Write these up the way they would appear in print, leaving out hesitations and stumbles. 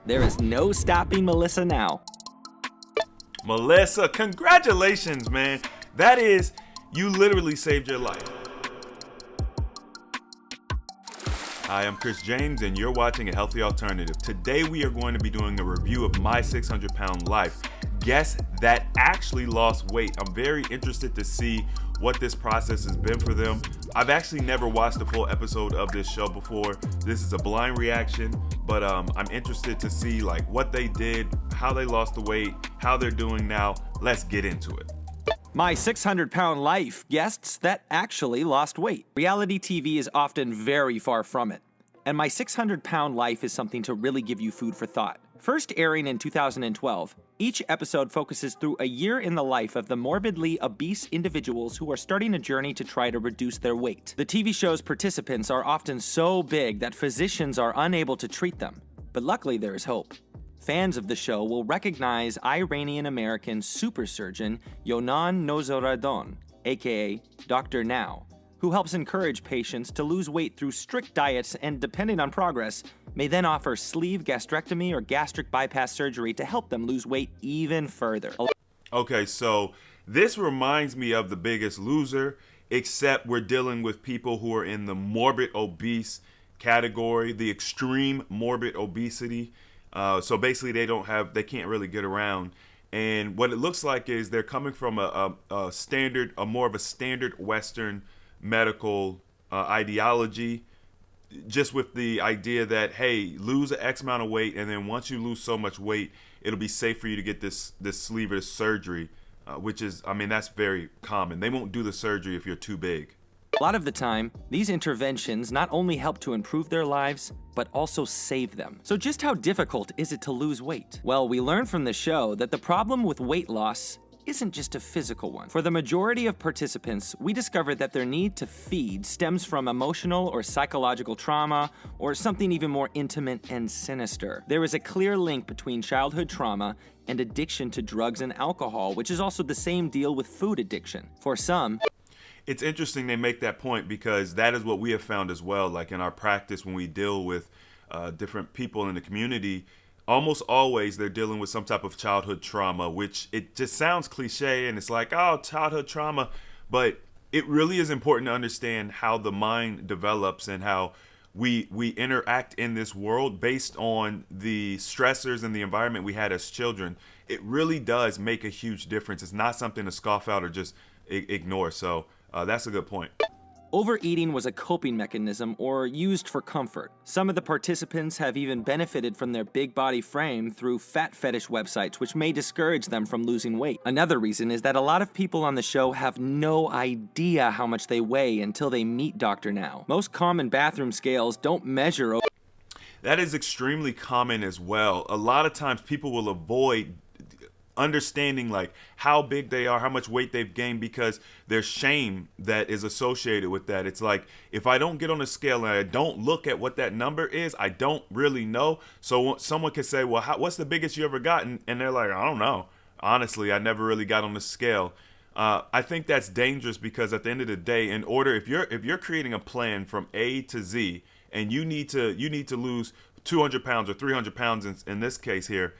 There is no stopping Melissa now. Melissa, congratulations, man. You literally saved your life. Hi, I'm Chris James, and you're watching A Healthy Alternative. Today, we are going to be doing a review of my 600-pound life. Guests that actually lost weight. I'm very interested to see what this process has been for them. I've actually never watched a full episode of this show before. This is a blind reaction, but I'm interested to see what they did, how they lost the weight, how they're doing now. Let's get into it. My 600-pound life, guests that actually lost weight. Reality TV is often very far from it, and my 600-pound life is something to really give you food for thought. First airing in 2012, each episode focuses through a year in the life of the morbidly obese individuals who are starting a journey to try to reduce their weight. The TV show's participants are often so big that physicians are unable to treat them, but luckily there is hope. Fans of the show will recognize Iranian-American super surgeon Yonan Nozoradon, aka Dr. Now, who helps encourage patients to lose weight through strict diets and, depending on progress, may then offer sleeve gastrectomy or gastric bypass surgery to help them lose weight even further. Okay, so this reminds me of The Biggest Loser, except we're dealing with people who are in the morbid obese category, the extreme morbid obesity. So basically they can't really get around. And what it looks like is they're coming from a more of a standard Western medical ideology, just with the idea that, hey, lose an X amount of weight, and then once you lose so much weight, it'll be safe for you to get this sleeve or surgery, which is, that's very common. They won't do the surgery if you're too big. A lot of the time, these interventions not only help to improve their lives, but also save them. So just how difficult is it to lose weight? Well, we learned from the show that the problem with weight loss isn't just a physical one. For the majority of participants, we discovered that their need to feed stems from emotional or psychological trauma, or something even more intimate and sinister. There is a clear link between childhood trauma and addiction to drugs and alcohol, which is also the same deal with food addiction. For some, it's interesting they make that point, because that is what we have found as well. Like in our practice, when we deal with different people in the community, almost always they're dealing with some type of childhood trauma, which it just sounds cliche and it's like, oh, childhood trauma. But it really is important to understand how the mind develops and how we interact in this world based on the stressors and the environment we had as children. It really does make a huge difference. It's not something to scoff out or just ignore. So that's a good point. Overeating was a coping mechanism or used for comfort. Some of the participants have even benefited from their big body frame through fat fetish websites, which may discourage them from losing weight. Another reason is that a lot of people on the show have no idea how much they weigh until they meet Dr. Now. Most common bathroom scales don't measure. That is extremely common as well. A lot of times people will avoid understanding how big they are, how much weight they've gained, because there's shame that is associated with that. It's like, if I don't get on the scale and I don't look at what that number is, I don't really know. So someone could say, well, what's the biggest you ever gotten? And they're like, I don't know. Honestly, I never really got on the scale. I think that's dangerous, because at the end of the day, if you're creating a plan from A to Z, and you need to lose 200 pounds or 300 pounds in this case here,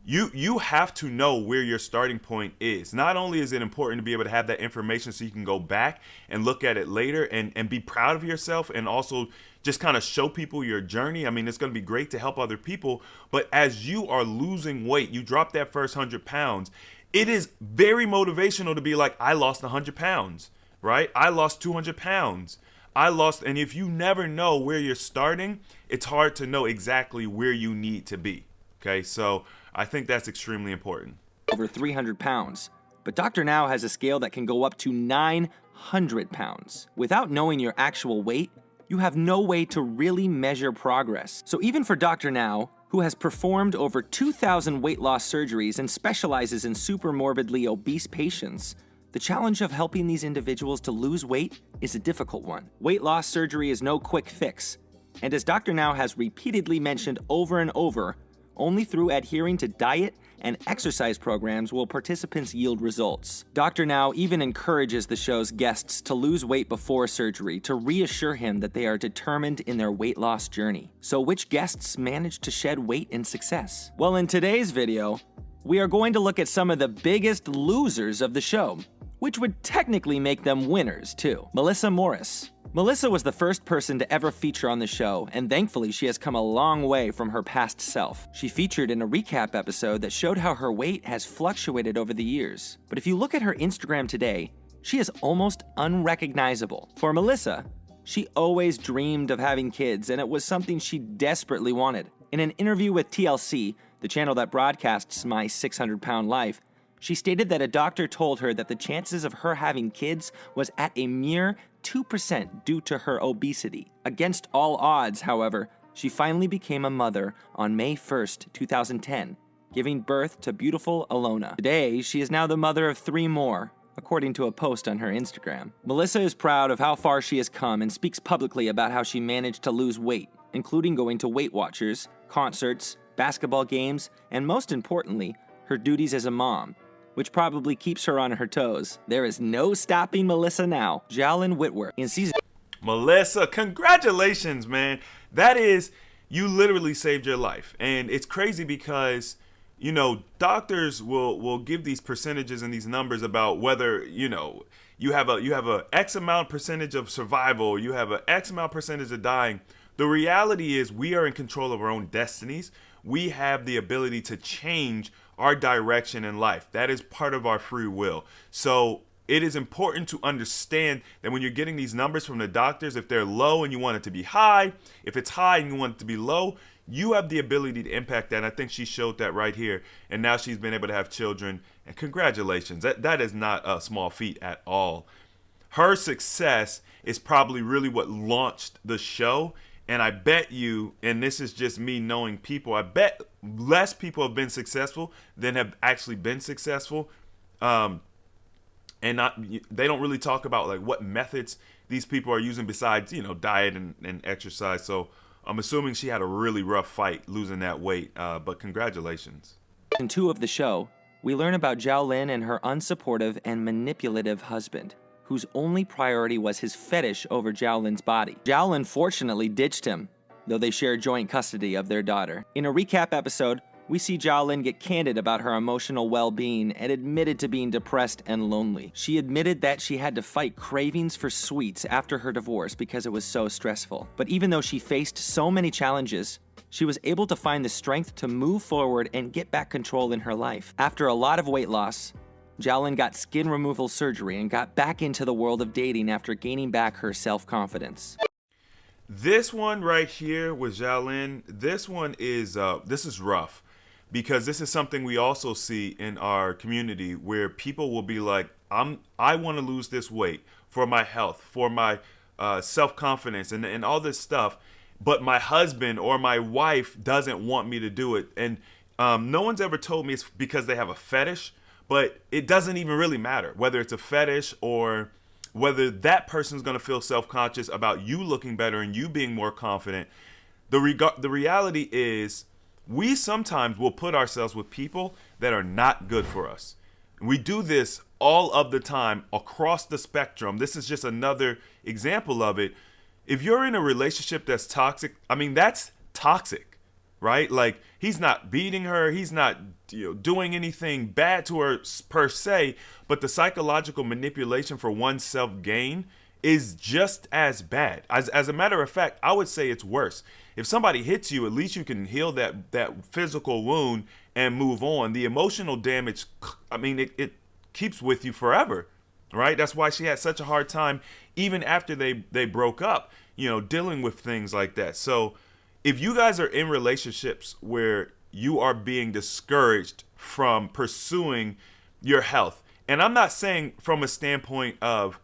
You have to know where your starting point is. Not only is it important to be able to have that information so you can go back and look at it later and be proud of yourself, and also just kind of show people your journey. It's going to be great to help other people. But as you are losing weight, you drop that first 100 pounds. It is very motivational to be like, I lost 100 pounds, right? I lost 200 pounds. And if you never know where you're starting, it's hard to know exactly where you need to be. Okay, so I think that's extremely important. Over 300 pounds. But Dr. Now has a scale that can go up to 900 pounds. Without knowing your actual weight, you have no way to really measure progress. So even for Dr. Now, who has performed over 2,000 weight loss surgeries and specializes in super morbidly obese patients, the challenge of helping these individuals to lose weight is a difficult one. Weight loss surgery is no quick fix. And as Dr. Now has repeatedly mentioned over and over, Only through adhering to diet and exercise programs will participants yield results. Dr. Now even encourages the show's guests to lose weight before surgery to reassure him that they are determined in their weight loss journey. So which guests managed to shed weight in success? Well, in today's video, we are going to look at some of the biggest losers of the show, which would technically make them winners too. Melissa Morris. Melissa was the first person to ever feature on the show, and thankfully she has come a long way from her past self. She featured in a recap episode that showed how her weight has fluctuated over the years. But if you look at her Instagram today, she is almost unrecognizable. For Melissa, she always dreamed of having kids, and it was something she desperately wanted. In an interview with TLC, the channel that broadcasts My 600-Pound Life, she stated that a doctor told her that the chances of her having kids was at a mere 2% due to her obesity. Against all odds, however, she finally became a mother on May 1st, 2010, giving birth to beautiful Alona. Today, she is now the mother of 3 more, according to a post on her Instagram. Melissa is proud of how far she has come and speaks publicly about how she managed to lose weight, including going to Weight Watchers, concerts, basketball games, and most importantly, her duties as a mom, which probably keeps her on her toes. There is no stopping Melissa now. Jalen Whitworth in season... Melissa, congratulations, man. That is, you literally saved your life. And it's crazy because, you know, doctors will give these percentages and these numbers about whether, you know, you have a X amount percentage of survival, you have a X amount percentage of dying. The reality is we are in control of our own destinies. We have the ability to change our direction in life. That is part of our free will. So it is important to understand that when you're getting these numbers from the doctors, if they're low and you want it to be high, if it's high and you want it to be low, you have the ability to impact that. And I think she showed that right here. And now she's been able to have children. And congratulations. That is not a small feat at all. Her success is probably really what launched the show. And I bet you, and this is just me knowing people, I bet less people have been successful than have actually been successful. And they don't really talk about like what methods these people are using besides, you know, diet and exercise. So I'm assuming she had a really rough fight losing that weight, but congratulations. In 2 of the show, we learn about Jiaolin and her unsupportive and manipulative husband, whose only priority was his fetish over Jiaolin's body. Jiaolin fortunately ditched him, though they share joint custody of their daughter. In a recap episode, we see Jiaolin get candid about her emotional well-being and admitted to being depressed and lonely. She admitted that she had to fight cravings for sweets after her divorce because it was so stressful. But even though she faced so many challenges, she was able to find the strength to move forward and get back control in her life. After a lot of weight loss, Jiaolin got skin removal surgery and got back into the world of dating after gaining back her self-confidence. This one right here with Jiaolin, this is rough because this is something we also see in our community where people will be like, I want to lose this weight for my health, for my self-confidence and all this stuff, but my husband or my wife doesn't want me to do it. And no one's ever told me it's because they have a fetish. But it doesn't even really matter whether it's a fetish or whether that person's going to feel self-conscious about you looking better and you being more confident. The reality is we sometimes will put ourselves with people that are not good for us. We do this all of the time across the spectrum. This is just another example of it. If you're in a relationship that's toxic, I mean, that's toxic, right? Like he's not beating her. He's not doing anything bad to her per se, but the psychological manipulation for one's self-gain is just as bad. As a matter of fact, I would say it's worse. If somebody hits you, at least you can heal that physical wound and move on. The emotional damage, I mean, it keeps with you forever, right? That's why she had such a hard time even after they broke up, dealing with things like that. So if you guys are in relationships where you are being discouraged from pursuing your health, and I'm not saying from a standpoint of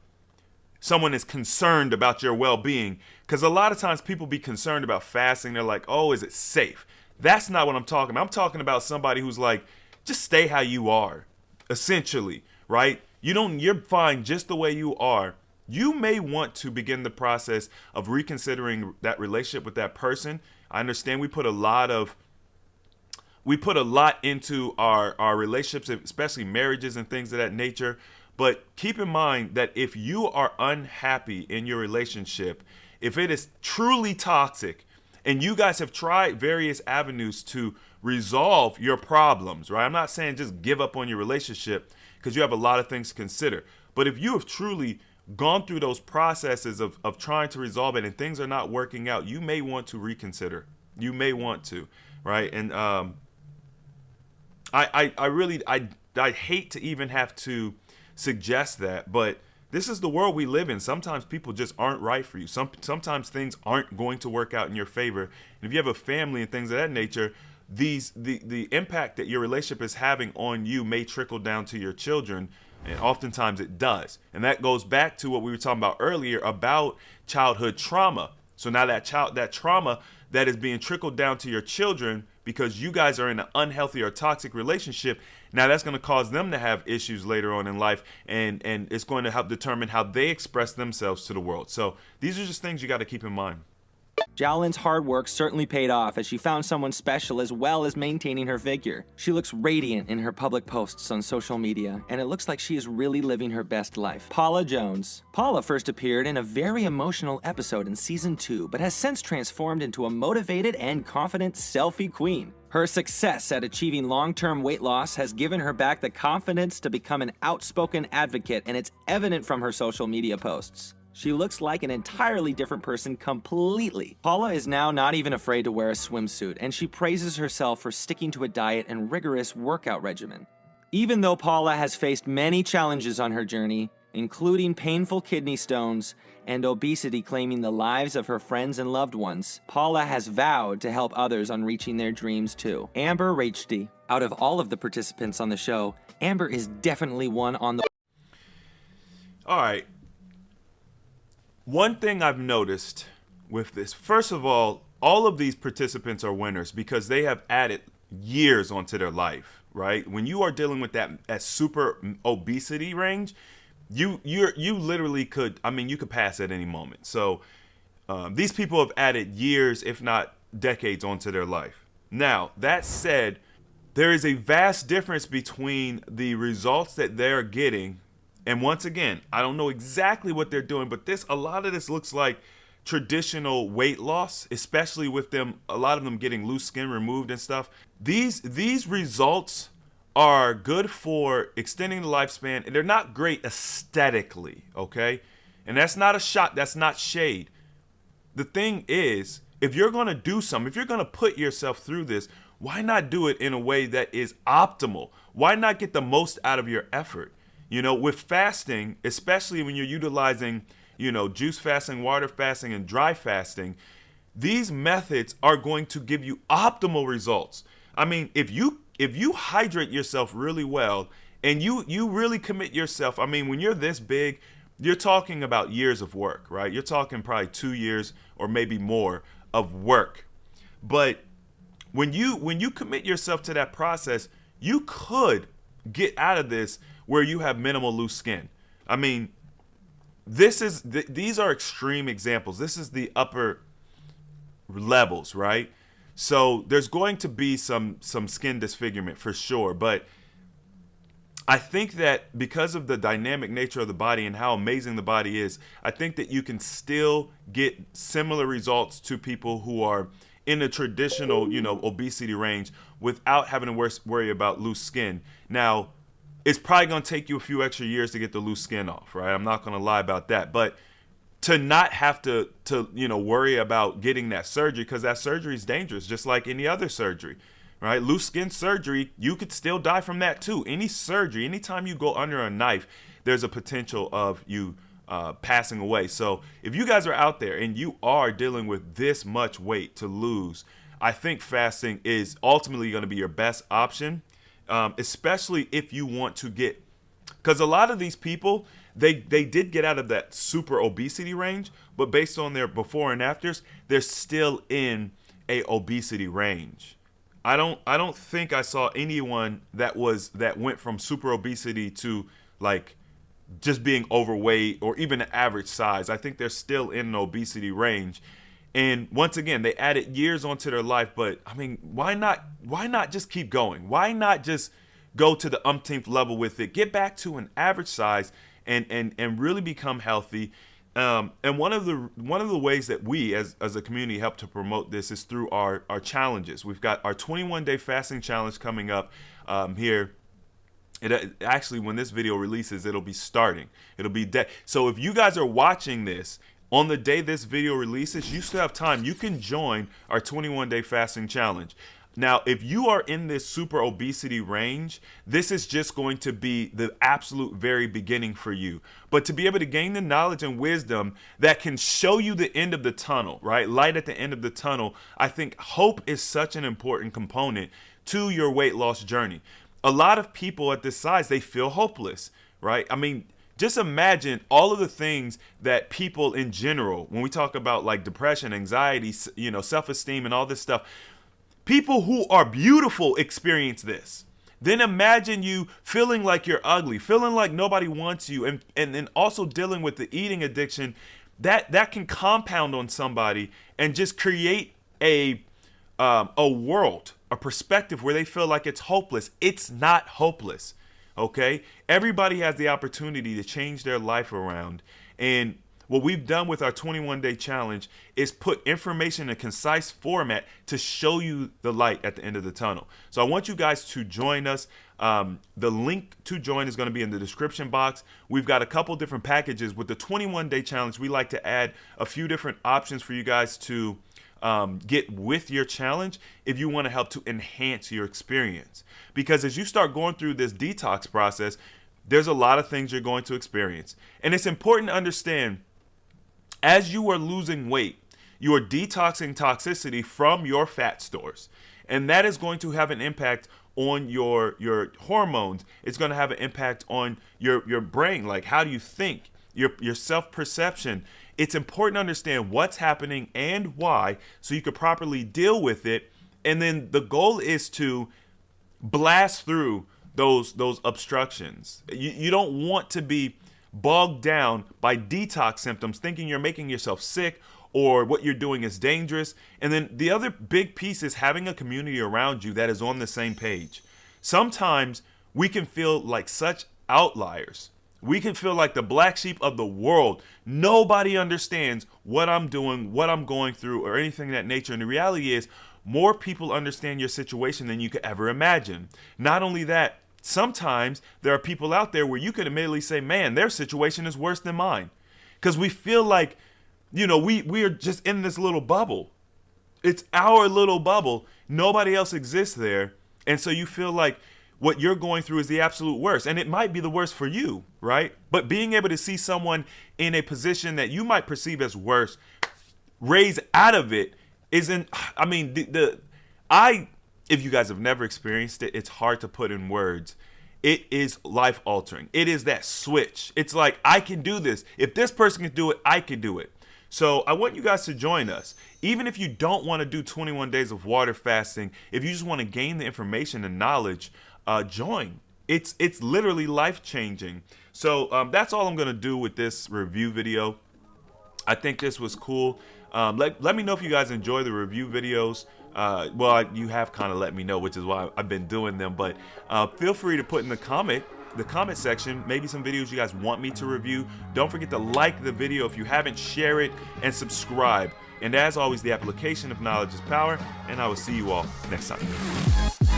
someone is concerned about your well-being, because a lot of times people be concerned about fasting. They're like, oh, is it safe? That's not what I'm talking about. I'm talking about somebody who's like, just stay how you are, essentially, right? You're fine just the way you are. You may want to begin the process of reconsidering that relationship with that person. I understand we put a lot of we put a lot into our relationships, especially marriages and things of that nature. But keep in mind that if you are unhappy in your relationship, if it is truly toxic, and you guys have tried various avenues to resolve your problems, right? I'm not saying just give up on your relationship, because you have a lot of things to consider. But if you have truly gone through those processes of trying to resolve it and things are not working out, you may want to reconsider. You may want to, right? And I really hate to even have to suggest that, but this is the world we live in. Sometimes people just aren't right for you. Sometimes things aren't going to work out in your favor. And if you have a family and things of that nature, the impact that your relationship is having on you may trickle down to your children, and oftentimes it does. And that goes back to what we were talking about earlier about childhood trauma. So now that trauma that is being trickled down to your children because you guys are in an unhealthy or toxic relationship, now that's going to cause them to have issues later on in life, and it's going to help determine how they express themselves to the world. So these are just things you got to keep in mind. Jowlin's hard work certainly paid off as she found someone special as well as maintaining her figure. She looks radiant in her public posts on social media, and it looks like she is really living her best life. Paula Jones. Paula first appeared in a very emotional episode in season 2, but has since transformed into a motivated and confident selfie queen. Her success at achieving long-term weight loss has given her back the confidence to become an outspoken advocate, and it's evident from her social media posts. She looks like an entirely different person completely. Paula is now not even afraid to wear a swimsuit, and she praises herself for sticking to a diet and rigorous workout regimen. Even though Paula has faced many challenges on her journey, including painful kidney stones and obesity claiming the lives of her friends and loved ones, Paula has vowed to help others on reaching their dreams too. Amber Rachdy. Out of all of the participants on the show, Amber is definitely one on the... All right. One thing I've noticed with this, first of all of these participants are winners because they have added years onto their life, right? When you are dealing with that super obesity range, you literally could, you could pass at any moment. So these people have added years, if not decades, onto their life. Now, that said, there is a vast difference between the results that they're getting. And once again, I don't know exactly what they're doing, but a lot of this looks like traditional weight loss, especially with a lot of them getting loose skin removed and stuff. These results are good for extending the lifespan, and they're not great aesthetically, okay? And that's not a shot, that's not shade. The thing is, if you're going to do something, if you're going to put yourself through this, why not do it in a way that is optimal? Why not get the most out of your effort? With fasting, especially when you're utilizing, juice fasting, water fasting, and dry fasting, these methods are going to give you optimal results. If you hydrate yourself really well and you really commit yourself, when you're this big, you're talking about years of work, right? You're talking probably 2 years or maybe more of work. But when you commit yourself to that process, you could get out of this where you have minimal loose skin. These are extreme examples. This is the upper levels, right? So there's going to be some skin disfigurement for sure, but I think that because of the dynamic nature of the body and how amazing the body is, I think that you can still get similar results to people who are in the traditional, obesity range without having to worry about loose skin. Now, it's probably going to take you a few extra years to get the loose skin off, right? I'm not going to lie about that. But to not have to worry about getting that surgery, because that surgery is dangerous, just like any other surgery, right? Loose skin surgery, you could still die from that too. Any surgery, anytime you go under a knife, there's a potential of you passing away. So if you guys are out there and you are dealing with this much weight to lose, I think fasting is ultimately going to be your best option. Especially if you want to get, because a lot of these people, they did get out of that super obesity range, but based on their before and afters, they're still in a obesity range. I don't think I saw anyone that went from super obesity to like just being overweight or even an average size. I think they're still in an obesity range. And once again, they added years onto their life. But I mean, why not just keep going? Why not just go to the umpteenth level with it? Get back to an average size and really become healthy. And one of the ways that we as a community help to promote this is through our challenges. We've got our 21-day fasting challenge coming up here. It actually, when this video releases, it'll be starting. It'll be dead. So if you guys are watching this on the day this video releases, you still have time. You can join our 21-day fasting challenge. Now, if you are in this super obesity range, this is just going to be the absolute very beginning for you. But to be able to gain the knowledge and wisdom that can show you the end of the tunnel, right? Light at the end of the tunnel. I think hope is such an important component to your weight loss journey. A lot of people at this size, they feel hopeless, right? I mean, just imagine all of the things that people in general, when we talk about like depression, anxiety, self-esteem and all this stuff, people who are beautiful experience this. Then imagine you feeling like you're ugly, feeling like nobody wants you, and then also dealing with the eating addiction that can compound on somebody and just create a world, a perspective where they feel like it's hopeless. It's not hopeless, okay? Everybody has the opportunity to change their life around. And what we've done with our 21-day challenge is put information in a concise format to show you the light at the end of the tunnel. So I want you guys to join us. The link to join is going to be in the description box. We've got a couple different packages. With the 21-day challenge, we like to add a few different options for you guys to get with your challenge if you want to help to enhance your experience. Because as you start going through this detox process, there's a lot of things you're going to experience. And it's important to understand, as you are losing weight, you are detoxing toxicity from your fat stores. And that is going to have an impact on your hormones. It's going to have an impact on your brain. Like, how do you think? Your self-perception. It's important to understand what's happening and why, so you could properly deal with it. And then the goal is to blast through those obstructions. You don't want to be bogged down by detox symptoms, thinking you're making yourself sick or what you're doing is dangerous. And then the other big piece is having a community around you that is on the same page. Sometimes we can feel like such outliers. We can feel like the black sheep of the world. Nobody understands what I'm doing, what I'm going through, or anything of that nature. And the reality is, more people understand your situation than you could ever imagine. Not only that, sometimes there are people out there where you could immediately say, man, their situation is worse than mine. Because we feel like, we are just in this little bubble. It's our little bubble. Nobody else exists there. And so you feel like what you're going through is the absolute worst. And it might be the worst for you, right? But being able to see someone in a position that you might perceive as worse, raise out of it, isn't, I mean, if you guys have never experienced it, it's hard to put in words. It is life altering. It is that switch. It's like, I can do this. If this person can do it, I can do it. So I want you guys to join us. Even if you don't want to do 21 days of water fasting, if you just want to gain the information and knowledge, join. It's literally life-changing. So that's all I'm going to do with this review video. I think this was cool. Let me know if you guys enjoy the review videos. Well, you have kind of let me know, which is why I've been doing them. But feel free to put in the comment section maybe some videos you guys want me to review. Don't forget to like the video if you haven't, share it, and subscribe. And as always, the application of knowledge is power, and I will see you all next time.